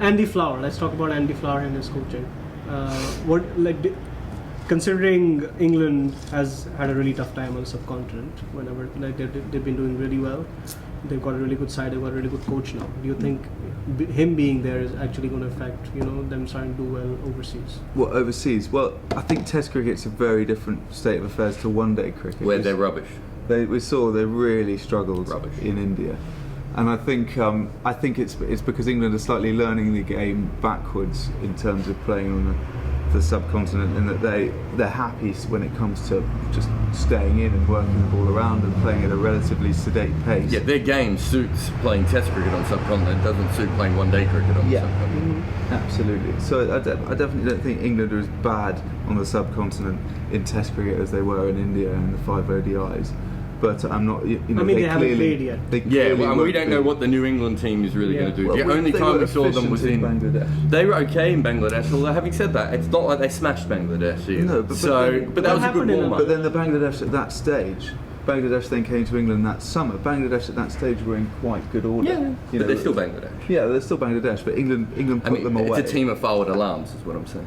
Andy Flower. Let's talk about Andy Flower and his coaching. Considering England has had a really tough time on the subcontinent, whenever they've been doing really well, they've got a really good side, they've got a really good coach now. Do you think him being there is actually going to affect them starting to do well overseas? Well, overseas? Well, I think Test cricket's a very different state of affairs to one-day cricket. Where they're rubbish. We saw they really struggled in India. And I think it's because England are slightly learning the game backwards in terms of playing on the subcontinent, in that they're happy when it comes to just staying in and working the ball around and playing at a relatively sedate pace. Yeah, their game suits playing Test cricket on subcontinent. It doesn't suit playing one-day cricket on subcontinent. Absolutely. So I definitely don't think England are as bad on the subcontinent in Test cricket as they were in India and the 5 ODIs. But I'm not. They haven't played yet. We don't know what the New England team is really going to do. Well, the only time we saw them was in Bangladesh. They were okay in Bangladesh. Although having said that, it's not like they smashed Bangladesh either. No, but that was a good warm-up. But then the Bangladesh at that stage. Bangladesh then came to England that summer. Bangladesh at that stage were in quite good order. Yeah, but they're still Bangladesh. Yeah, they're still Bangladesh, but England put them away. It's a team of forward alarms, is what I'm saying.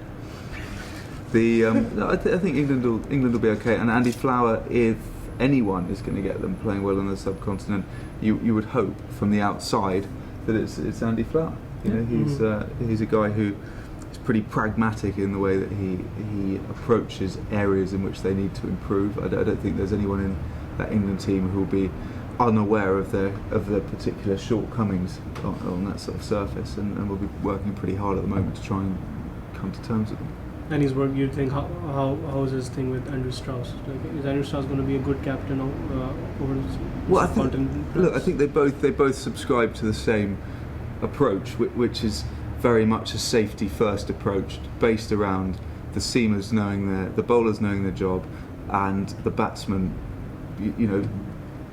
I think England will be okay. And Andy Flower, if anyone is going to get them playing well on the subcontinent, you would hope from the outside that it's Andy Flower. He's a guy who is pretty pragmatic in the way that he approaches areas in which they need to improve. I don't think there's anyone in that England team who will be unaware of their particular shortcomings on that sort of surface, and will be working pretty hard at the moment to try and come to terms with them. And his work, you think, how is his thing with Andrew Strauss? Is Andrew Strauss going to be a good captain over this? Well, I think they both subscribe to the same approach, which is very much a safety first approach based around the seamers knowing the bowlers knowing their job, and the batsmen,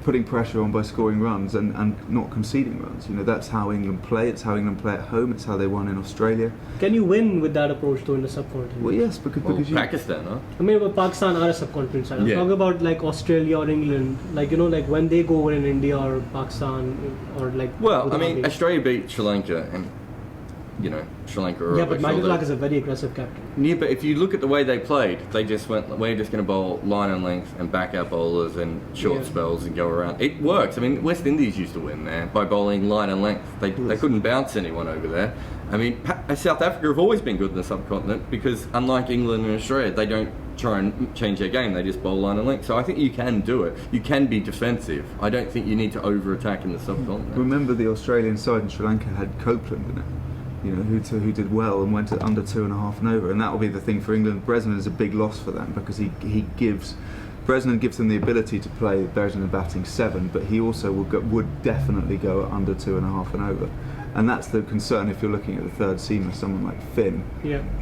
putting pressure on by scoring runs and not conceding runs. That's how England play. It's how England play at home. It's how they won in Australia. Can you win with that approach though in the subcontinent? Well, yes, because Pakistan, huh? I mean, Pakistan are a subcontinent side. I'm talking about like Australia or England, like when they go over in India or Pakistan or like. Well, I mean, Australia beat Sri Lanka and. Sri Lanka. Yeah, but Michael Clarke is a very aggressive captain. Yeah, but if you look at the way they played, they just went, we're just going to bowl line and length and back our bowlers and short spells and go around. It works. I mean, West Indies used to win there by bowling line and length. They couldn't bounce anyone over there. I mean, South Africa have always been good in the subcontinent because unlike England and Australia, they don't try and change their game. They just bowl line and length. So I think you can do it. You can be defensive. I don't think you need to over-attack in the subcontinent. Remember the Australian side in Sri Lanka had Copeland in it. Who did well and went at under 2.5 and over, and that will be the thing for England. Bresnan is a big loss for them because Bresnan gives them the ability to play better than batting 7, but he also would definitely go at under 2.5 and over, and that's the concern if you're looking at the third seamer, someone like Finn,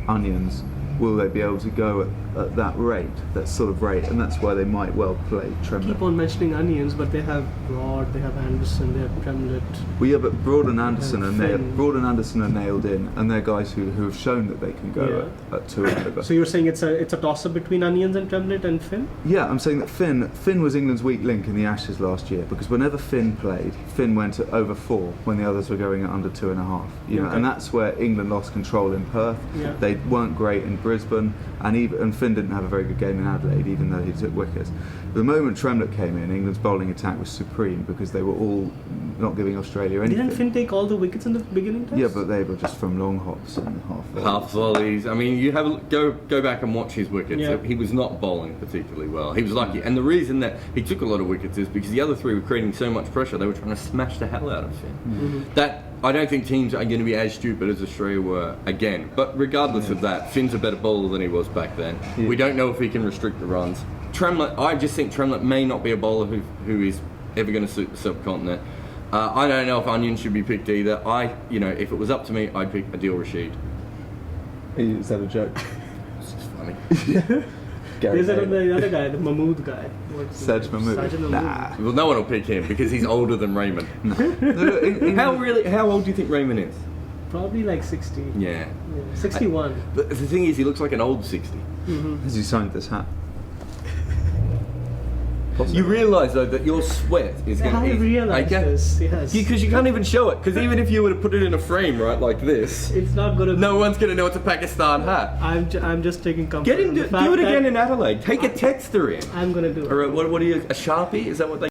Onions. Will they be able to go at that sort of rate? And that's why they might well play Tremlett. Keep on mentioning Onions, but they have Broad, they have Anderson, they have Tremlett. Well, yeah, but Broad and Anderson are nailed in, and they're guys who have shown that they can go at 2 and over. So you're saying it's a toss-up between Onions and Tremlett and Finn? Yeah, I'm saying that Finn was England's weak link in the Ashes last year, because whenever Finn played, Finn went at over 4 when the others were going at under 2.5. And that's where England lost control in Perth. Yeah. They weren't great in Brisbane, and Finn didn't have a very good game in Adelaide, even though he took wickets. The moment Tremlett came in, England's bowling attack was supreme because they were all not giving Australia anything. Didn't Finn take all the wickets in the beginning test? Yeah, but they were just from long hops and half volleys. I mean, you have go back and watch his wickets. Yeah. He was not bowling particularly well. He was lucky, and the reason that he took a lot of wickets is because the other 3 were creating so much pressure. They were trying to smash the hell out of Finn. Mm-hmm. That I don't think teams are going to be as stupid as Australia were again. But regardless of that, Finn's a better bowler than he was back then. Yeah. We don't know if he can restrict the runs. Tremlett, I just think Tremlett may not be a bowler who is ever going to suit the subcontinent. I don't know if Onions should be picked either. If it was up to me, I'd pick Adil Rashid. Is that a joke? It's just funny. There's the other guy, the Mahmood guy. Saj Mahmood. Nah. Well, no one will pick him because he's older than Raymond. How old do you think Raymond is? Probably like 60. Yeah. 61. But the thing is, he looks like an old 60. Mm-hmm. Has he signed this hat? You realise though that your sweat is going to I realize this, yes. Because you can't even show it. Because even if you were to put it in a frame, right, like this, It's not gonna be... no one's going to know it's a Pakistan hat. I'm just taking comfort Get him in do the fact it again that in Adelaide. Take a texter in. I'm gonna do it. Or what are you? A Sharpie? Is that what they?